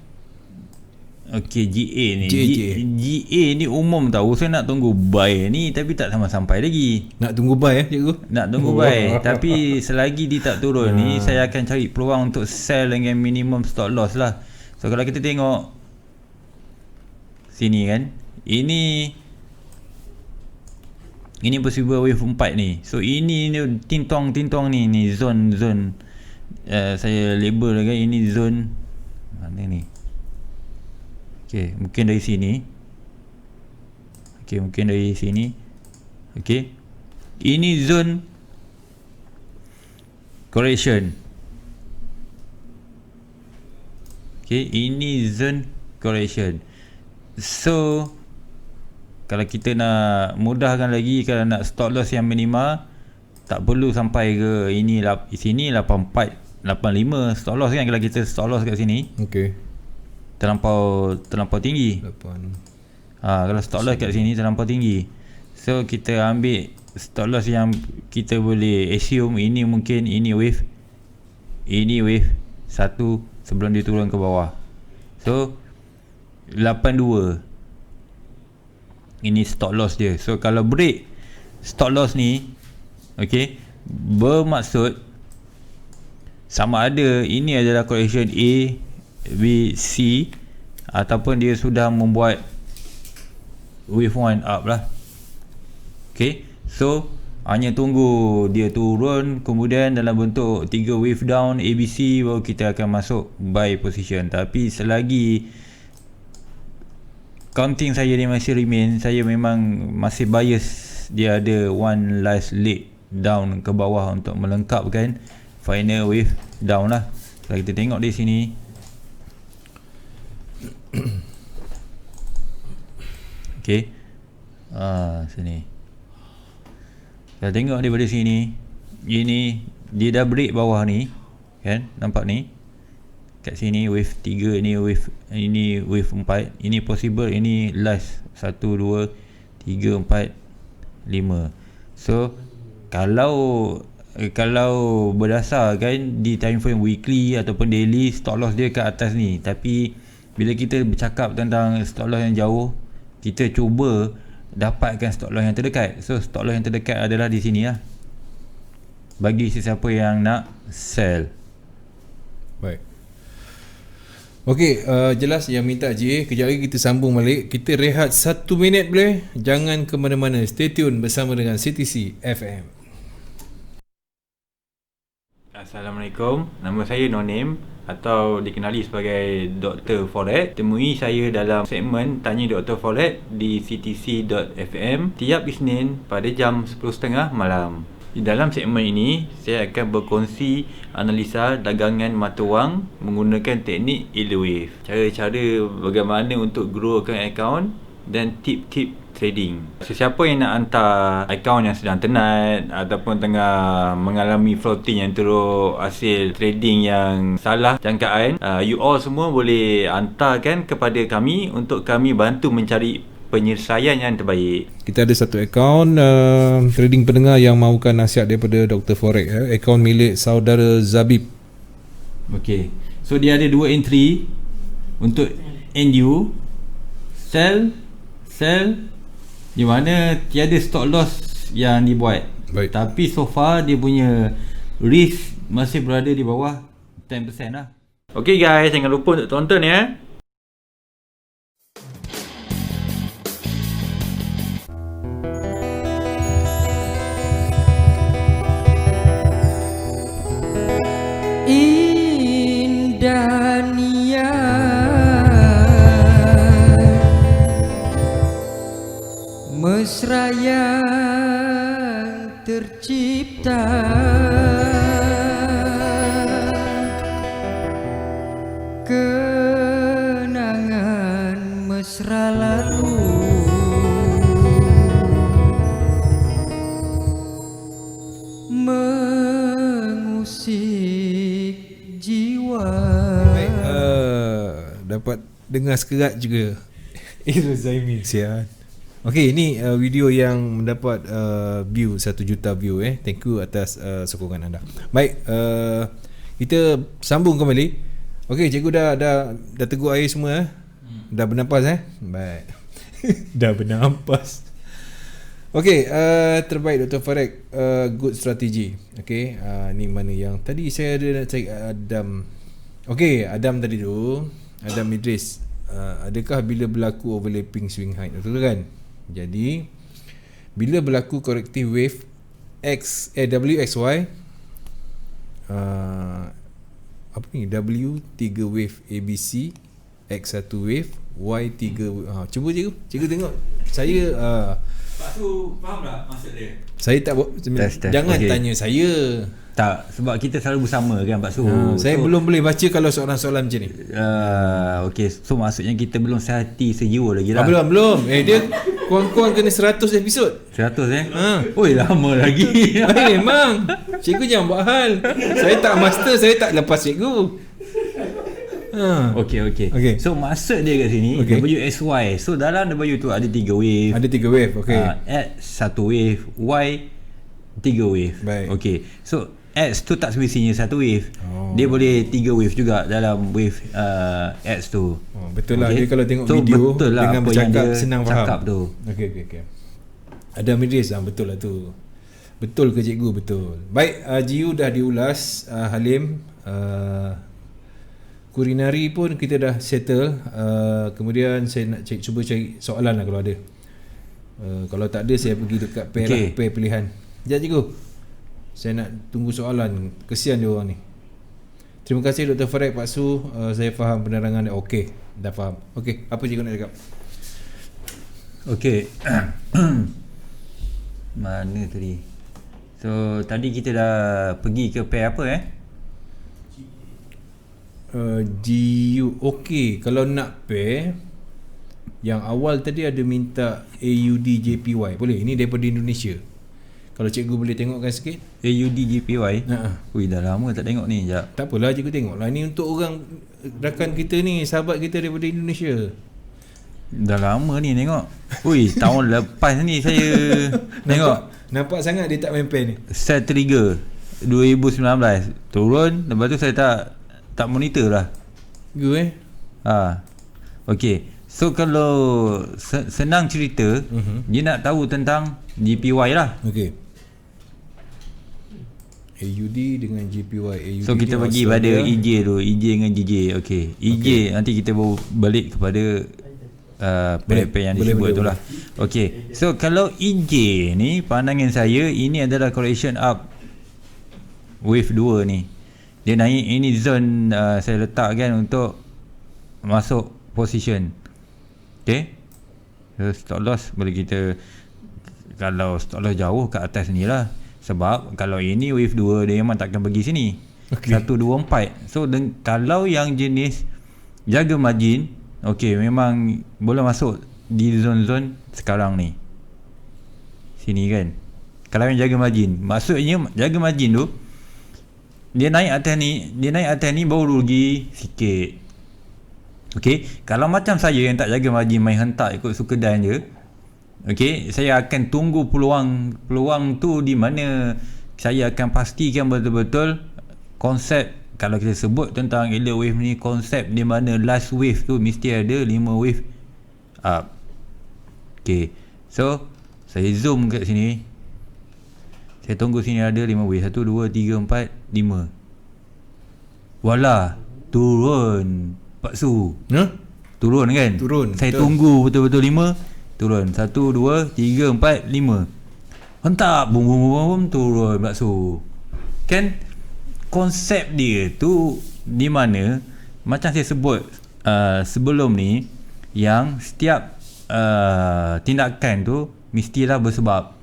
Okey, GA ni. GA ni umum tahu. Saya nak tunggu buy ni tapi tak sampai lagi. Nak tunggu buy cikgu? Nak tunggu buy. Tapi selagi dia tak turun ni, saya akan cari peluang untuk sell dengan minimum stop loss lah. So kalau kita tengok sini kan, ini possible wave 4 ni. So ini tintong ni zone saya label kan, ini zone mana ni. Okey, mungkin dari sini. Okey. Ini zone correction. Okey, ini zone correction. So Kalau kita nak mudahkan lagi, kalau nak stop loss yang minima, tak perlu sampai ke ini sini 84, 85 stop loss kan. Kalau kita stop loss kat sini, okey, terlampau tinggi. 8. Kalau stop loss kat sini terlampau tinggi, so kita ambil stop loss yang kita boleh assume ini mungkin ini wave satu sebelum dia turun ke bawah. So 82 ini stop loss dia. So kalau break stop loss ni, okey, bermaksud sama ada ini adalah correction A, B, C, ataupun dia sudah membuat wave 1 up lah. Okay, so hanya tunggu dia turun, kemudian dalam bentuk 3 wave down ABC, baru kita akan masuk buy position. Tapi selagi counting saya dia masih remain, saya memang masih bias dia ada one last leg down ke bawah untuk melengkapkan final wave down lah. Kalau kita tengok di sini, okay, sini kita tengok daripada sini, ini dia dah break bawah ni kan, nampak ni kat sini wave 3, ini wave 4, ini possible, ini last 1, 2, 3, 4, 5. So kalau berdasarkan di time frame weekly ataupun daily, stop loss dia kat atas ni. Tapi bila kita bercakap tentang stop loss yang jauh, kita cuba dapatkan stop loss yang terdekat. So stop loss yang terdekat adalah di sini lah, bagi sesiapa yang nak sell. Baik. Okey, jelas yang minta J. Kejap lagi kita sambung balik. Kita rehat 1 minit boleh? Jangan ke mana-mana. Stay tune bersama dengan CTC FM. Assalamualaikum, nama saya Nonim atau dikenali sebagai Dr. Forex. Temui saya dalam segmen Tanya Dr. Forex di ctc.fm tiap Isnin pada jam 10.30 malam. Di dalam segmen ini, saya akan berkongsi analisa dagangan mata wang menggunakan teknik yield wave, cara-cara bagaimana untuk growkan akaun dan tip-tip trading. Sesiapa yang nak hantar akaun yang sedang tenat ataupun tengah mengalami floating yang teruk, hasil trading yang salah jangkaan, you all semua boleh hantarkan kepada kami untuk kami bantu mencari penyelesaian yang terbaik. Kita ada satu akaun trading pendengar yang mahukan nasihat daripada Dr. Forex, akaun milik saudara Zabib. Okey, so dia ada 2 entry untuk NU, sell, di mana tiada stop loss yang dibuat. Baik. Tapi so far dia punya risk masih berada di bawah 10% lah. Okey guys, jangan lupa untuk tonton ya. Indah mesra yang tercipta, kenangan mesra lalu mengusik jiwa. Baik, dapat dengar sekerat juga. Itu Zaimin sian. Okey, ini video yang mendapat view 1 juta view. Thank you atas sokongan anda. Baik, kita sambung kembali. Okey, cikgu dah teguh air semua. Dah bernafas Baik. Dah bernafas. Okey, terbaik Dr. Forex, good strategy. Okey, ni mana yang tadi saya ada nak cari Adam. Okey, Adam tadi tu, Adam Idris. Adakah bila berlaku overlapping swing high? Betul kan? Jadi bila berlaku corrective wave WXY, apa ni, W 3 wave ABC, X 1 wave, Y 3 cuba cikgu tengok. Saya Pak tu faham tak maksud dia? saya tak jangan okay. Tanya saya. Tak, sebab kita selalu bersama kan Pak Su. Saya belum boleh baca kalau soalan-soalan macam ni. Okay, so maksudnya kita belum sehati sejiwa lagi lah. Belum. Dia kurang-kurang kena 100 episod. 100 Oi, lama lagi. Memang. Cikgu jangan buat hal. Saya tak master, saya tak lepas cikgu. Okay. So maksud dia kat sini WSY. So dalam W tu ada 3 wave. Ada 3 wave. Okay. X 1 wave, Y 3 wave. Baik. Okay. So X tu tak semestinya 1 wave. Dia boleh 3 wave juga dalam wave X tu. Betul lah. Dia kalau tengok video betul lah dengan bercakap senang faham. Cakap tu. Okay. Ada Midris betul lah tu. Betul ke cikgu? Betul. Baik, GU dah diulas. Halim, kulinari pun kita dah settle. Kemudian saya nak cuba cari soalan lah kalau ada. Kalau tak ada saya pergi dekat pair lah, pair pilihan. Sekejap cikgu, saya nak tunggu soalan. Kesian dia orang ni. Terima kasih Dr. Farid, Pak Su. Saya faham penerangan. Okey, dah faham. Okey, apa cikgu nak cakap? Okey. Mana tadi? So tadi kita dah pergi ke pair apa GU. Okey, kalau nak pair yang awal tadi ada minta AUD JPY. Boleh? Ini daripada Indonesia. Kalau cikgu boleh tengokkan sikit. AUD JPY. Ui, dah lama tak tengok ni. Sekejap. Tak apalah, cikgu tengoklah. Ni untuk orang rakan kita ni, sahabat kita daripada Indonesia. Dah lama ni tengok. Ui, tahun lepas ni saya tengok. Nampak sangat dia tak main pen ni. Set trigger 2019 turun. Lepas tu saya tak monitor lah. Okay. So kalau senang cerita, dia nak tahu tentang JPY lah. Okay. AUD dengan JPY. AUD so kita bagi pada EJ tu, EJ dengan JJ. Okay. EJ nanti kita bawa balik kepada pair yang disebut tu lah. Okay. So kalau EJ ni, pandangan saya ini adalah correction up wave 2 ni. Dia naik, ini zone saya letakkan untuk masuk position. Okay. So stop loss boleh kita, kalau stop loss jauh kat atas ni lah. Sebab kalau ini wave 2 dia memang takkan pergi sini. 1, 2, 4. So kalau yang jenis jaga margin, okay, memang boleh masuk di zone-zone sekarang ni, sini kan. Kalau yang jaga margin, maksudnya jaga margin tu dia naik atas ni baru rugi sikit. Okay, kalau macam saya yang tak jaga margin, main hentak ikut suka dan je, okay, saya akan tunggu peluang tu di mana saya akan pastikan betul-betul konsep, kalau kita sebut tentang elite wave ni, konsep di mana last wave tu mesti ada 5 wave up. Okay, so saya zoom kat sini, saya tunggu sini ada 5 wave. 1, 2, 3, 4, 5. Walah, turun Pak Su. Turun kan? Turun. Saya betul. Tunggu betul-betul 5. Turun. 1, 2, 3, 4, 5. Hentak bum turun Pak Su. Kan konsep dia tu di mana macam saya sebut sebelum ni, yang setiap tindakan tu mestilah bersebab.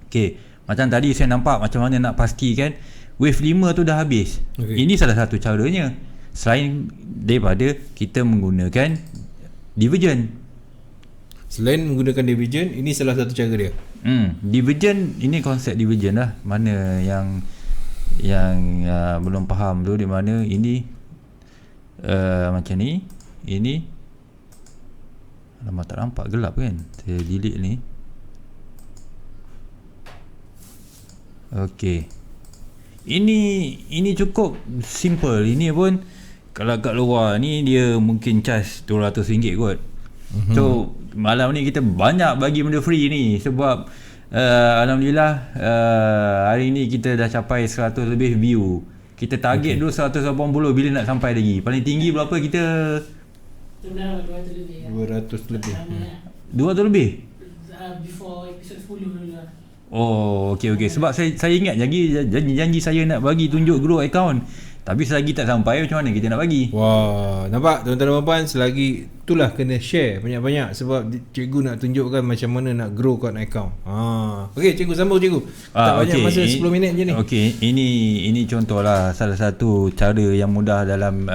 Okay, macam tadi saya nampak macam mana nak pastikan wave 5 tu dah habis. Ini salah satu caranya, selain daripada kita menggunakan divergent. Selain menggunakan divergent, ini salah satu cara dia. Divergent, ini konsep divergent lah. Mana yang belum faham tu, di mana ini macam ni, ini alamak tak nampak, gelap kan, saya delete ni. Okey, ini cukup simple. Ini pun kalau kat luar ni dia mungkin charge RM200 kot. So malam ni kita banyak bagi benda free ni, sebab alhamdulillah hari ni kita dah capai 100 lebih view. Kita target dulu 180, bila nak sampai lagi. Paling tinggi berapa kita? 200 lebih. 200 lebih? Before episode 10 dulu lah. Oh, okey. Sebab saya ingat janji saya nak bagi tunjuk grow account. Tapi selagi tak sampai, macam mana kita nak bagi? Wah, nampak tuan-tuan dan puan, selagi itulah kena share banyak-banyak sebab cikgu nak tunjukkan macam mana nak grow kat account. Okey, cikgu sambung cikgu. Tak banyak masa 10 minit je ni. Okey, ini contohlah salah satu cara yang mudah dalam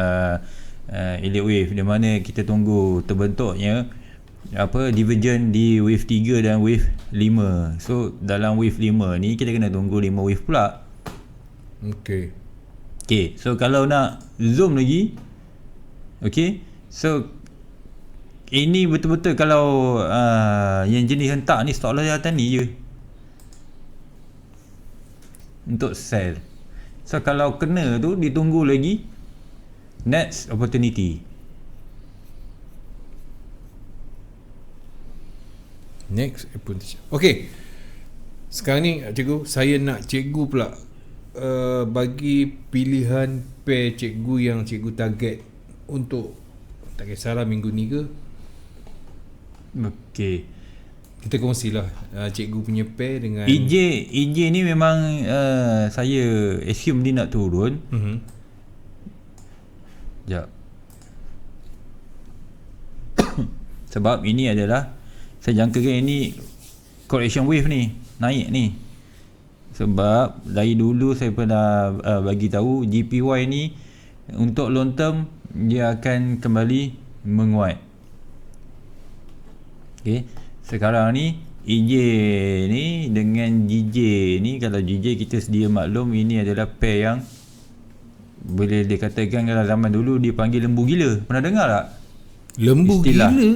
Elite Wave, di mana kita tunggu terbentuknya divergent di wave 3 dan wave 5. So dalam wave 5 ni kita kena tunggu 5 wave pula. Okey. Okay, so kalau nak zoom lagi, okay, so ini betul-betul kalau yang jenis hentak ni stop loss atas ni je untuk sell. So kalau kena tu ditunggu lagi next opportunity. Next opportunity. Okay, sekarang ni cikgu, saya nak cikgu pula bagi pilihan pair cikgu yang cikgu target untuk, tak kisahlah minggu ni ke. Okay, kita kongsilah cikgu punya pair dengan EJ ni memang saya assume dia nak turun. Sekejap. Sebab ini adalah, saya jangkakan ini correction wave ni, naik ni. Sebab dari dulu saya pernah bagi tahu GPY ni untuk long term dia akan kembali menguat. Okey, sekarang ni EJ ni dengan GJ ni, kalau GJ kita sedia maklum ini adalah pair yang boleh dikatakan kalau zaman dulu dipanggil lembu gila. Pernah dengar tak? Lembu istilah gila?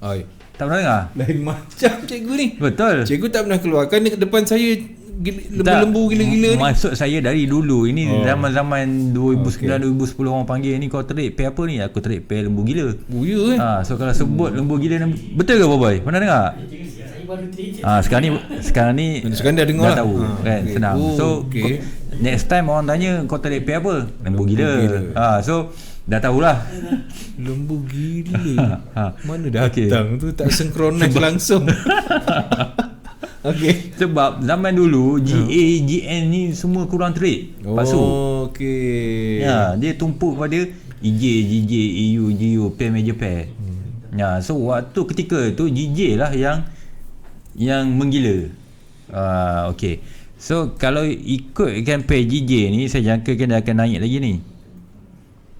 Ai. Tak pernah dengar? Lain macam cikgu ni. Betul. Cikgu tak pernah keluarkan dekat depan saya lembu-lembu gila-gila ni. Maksud saya dari dulu, ini zaman-zaman 2009 2010 orang panggil ni, kau trade pair apa ni? Aku trade pair lembu gila. Oh ya So kalau sebut lembu gila ni, betul ke Boy? Pernah dengar? Saya baru trade. Sekarang ni dah dengar dah tahu kan, okay. senang. So next time orang tanya kau trade pair apa? Lembu gila. So dah tahulah. Lembu gila. Mana datang tu, tak sinkronis langsung. Okey. Sebab zaman dulu GA, GN ni semua kurang trade. Pasu. Okey. Ya, dia tumpuk pada EJ, GJ, EU, GU, pair major pair. Ya, so waktu ketika tu GJ lah yang menggila. Okey. So kalau ikutkan pair GJ ni, saya jangkakan dia akan naik lagi ni.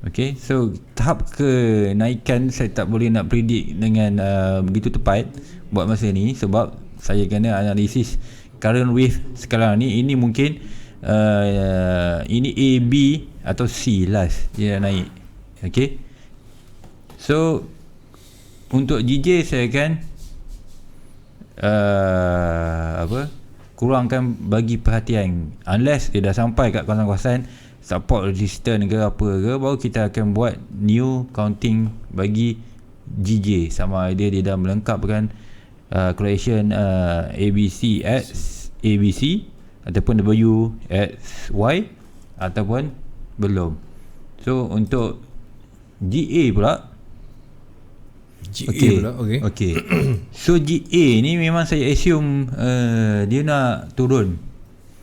Okay, so tahap kenaikan saya tak boleh nak predict dengan begitu tepat buat masa ni, sebab saya kena analisis current wave sekarang ni. Ini mungkin ini A, B atau C last dia nak naik. Okay, so untuk GJ saya akan kurangkan bagi perhatian unless dia dah sampai kat kawasan support resistance ke apa ke, baru kita akan buat new counting bagi GJ, sama ada dia dah melengkapkan correction ABC at ABC ataupun W at Y ataupun belum. So untuk GA pula, GA pula. Okay. So GA ni memang saya assume dia nak turun.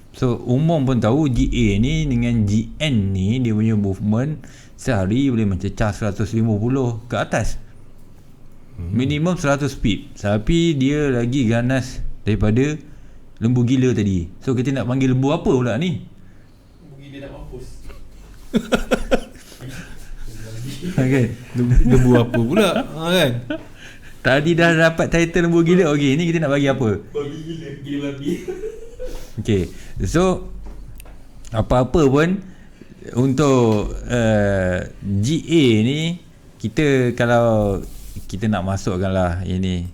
So umum pun tahu GA ni dengan GN ni dia punya movement sehari boleh mencecah 150 ke atas. Minimum 100 pip. Tapi dia lagi ganas daripada lembu gila tadi. So kita nak panggil lembu apa pula ni? Lembu gila nak mampus. Okay. Lembu apa pula? Kan? Tadi dah dapat title lembu gila. Okey, ni kita nak bagi apa? Babi gila. Gila babi. Okay, so apa-apa pun untuk GA ni, kita kalau kita nak masukkan lah ini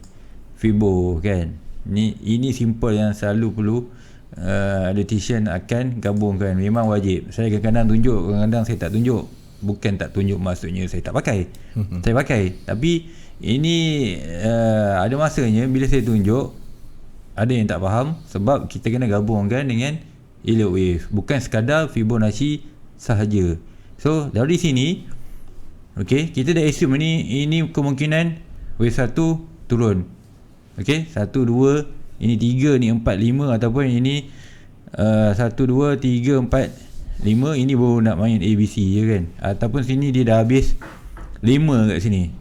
Fibo kan, ini simple yang selalu perlu dietitian akan gabungkan. Memang wajib. Saya kadang-kadang tunjuk, kadang-kadang saya tak tunjuk. Bukan tak tunjuk maksudnya saya tak pakai. Saya pakai. Tapi ini ada masanya bila saya tunjuk, ada yang tak faham, sebab kita kena gabungkan dengan Elite Wave, bukan sekadar Fibonacci sahaja. So dari sini, okay, kita dah assume ini kemungkinan wave 1 turun. Okay, 1, 2, ini 3, ni 4, 5, ataupun ini 1, 2, 3, 4, 5 ini baru nak main ABC je kan, ataupun sini dia dah habis 5 kat sini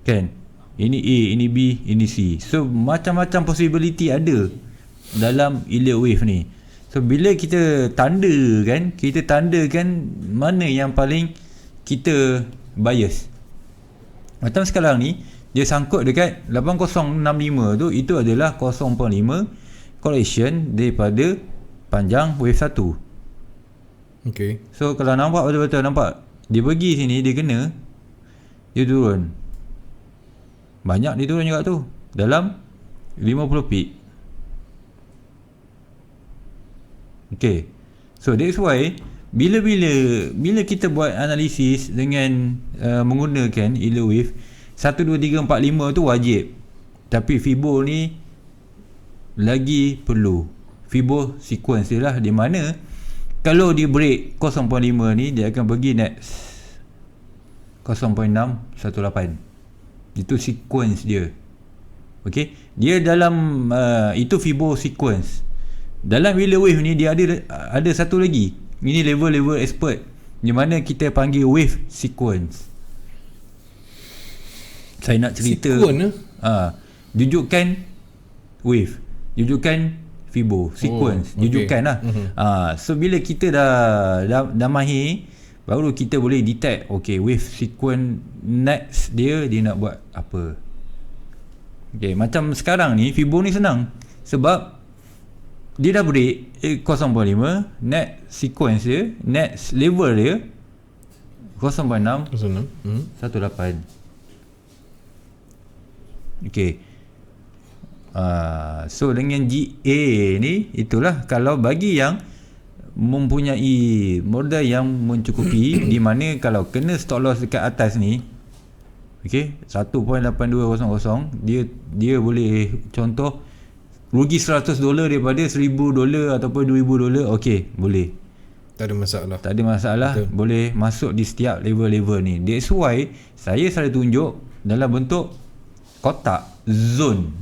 kan, ini A, ini B, ini C. So macam-macam possibility ada dalam elliott wave ni. So bila kita tandakan mana yang paling kita bias. Macam sekarang ni dia sangkut dekat 8065 tu, itu adalah 0.5 correction daripada panjang wave 1. Okay. So kalau nampak betul-betul nampak, dia pergi sini, dia kena, dia turun. Banyak dia turun juga tu, dalam 50 pip. Okay. So that's why bila kita buat analisis dengan menggunakan elliott wave 1, 2, 3, 4, 5 tu wajib. Tapi Fibo ni lagi perlu. Fibo sequence dia lah, di mana kalau dia break 0.5 ni, dia akan pergi next 0.618. Itu sequence dia. Okay, dia dalam itu Fibo sequence. Dalam elliott wave ni dia ada satu lagi. Ini level expert, di mana kita panggil wave sequence. Saya nak cerita jujukan wave, jujukan Fibo sequence, jujukan lah. So bila kita dah mahir, baru kita boleh detect okay, wave sequence next dia nak buat apa. Okay, macam sekarang ni Fibo ni senang, sebab dia dah break 0.5, next sequence dia, next level dia 0.618. Okay. So dengan GA ni, itulah kalau bagi yang mempunyai modal yang mencukupi, di mana kalau kena stop loss dekat atas ni, okay, 1.8200, dia boleh contoh rugi $100 daripada $1,000 ataupun $2,000, okey, boleh. Tak ada masalah. Betul. Boleh masuk di setiap level-level ni. That's why saya selalu tunjuk dalam bentuk kotak, zone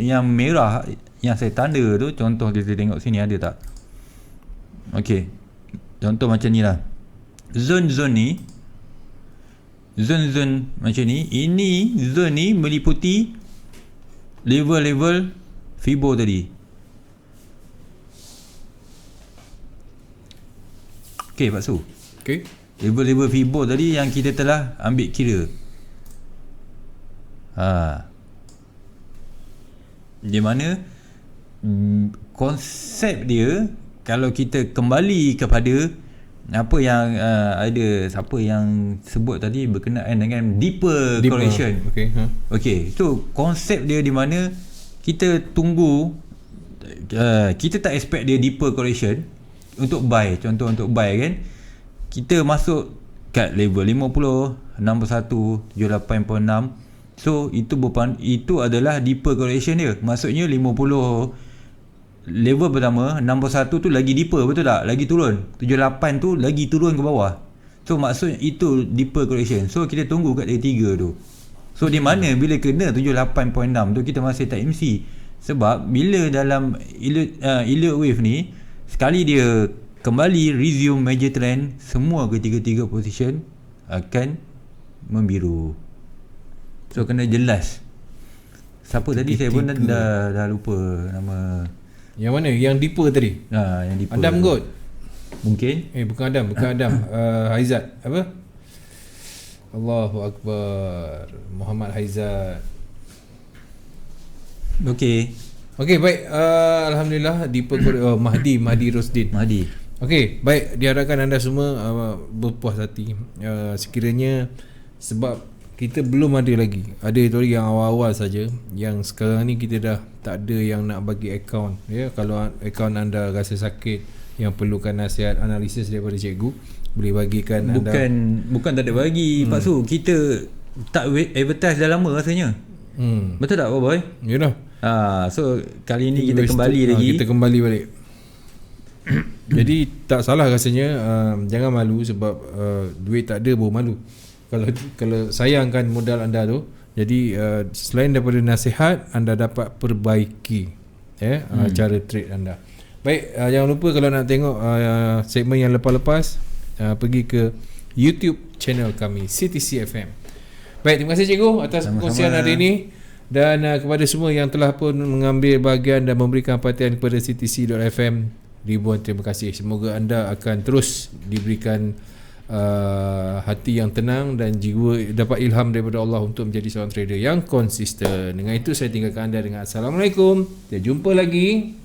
yang merah yang saya tanda tu. Contoh kita tengok sini ada tak? Okey, contoh macam ni lah. Zone ni, zone macam ni. Ini zone ni meliputi level-level Fibo tadi. Okay Pak Su, okay, level-level Fibo tadi yang kita telah ambil kira. Di mana konsep dia, kalau kita kembali kepada apa yang ada siapa yang sebut tadi berkenaan dengan deeper correction. Okay, so konsep dia di mana kita tunggu, kita tak expect dia deeper correction untuk buy. Contoh untuk buy kan, kita masuk kat level 50, 61, 78.6. So itu adalah deeper correction dia. Maksudnya 50 level pertama, 61 tu lagi deeper, betul tak? Lagi turun. 78 tu lagi turun ke bawah. So maksudnya itu deeper correction. So kita tunggu kat level 3 tu. So di mana bila kena 78.6 tu kita masih tak MC. Sebab bila dalam elliott wave ni, sekali dia kembali resume major trend, semua ketiga-tiga position akan membiru. So kena jelas. Siapa tadi saya pun dah lupa nama. Yang mana? Yang deeper tadi? Yang deeper. Adam kot? Mungkin. Bukan Adam. Haizat. Apa? Allahu Akbar. Muhammad Haizat. Okey, baik. Alhamdulillah deeper Mahdi Rosdin. Okey, baik, diharapkan anda semua berpuas hati. Sekiranya sebab kita belum ada lagi. Ada itu yang awal-awal saja. Yang sekarang ni kita dah tak ada yang nak bagi akaun. Ya, kalau akaun anda rasa sakit, yang perlukan nasihat analisis daripada cikgu, boleh bagikan anda. Bukan tak ada bagi Pak Su, kita tak advertise dah lama rasanya. Betul tak Pak Boy? Yalah. So kali ni kita kembali lagi. Kita kembali balik. Jadi tak salah rasanya. Jangan malu sebab duit tak ada baru malu. Kalau sayangkan modal anda tu. Jadi selain daripada nasihat, anda dapat perbaiki cara trade anda. Baik, jangan lupa kalau nak tengok segmen yang lepas-lepas, pergi ke YouTube channel kami CTC FM. Baik, terima kasih cikgu atas perkongsian hari ini. Dan kepada semua yang telah pun mengambil bahagian dan memberikan perhatian kepada CTC.FM, ribuan terima kasih. Semoga anda akan terus diberikan hati yang tenang dan jiwa dapat ilham daripada Allah untuk menjadi seorang trader yang konsisten. Dengan itu saya tinggalkan anda dengan Assalamualaikum. Kita jumpa lagi.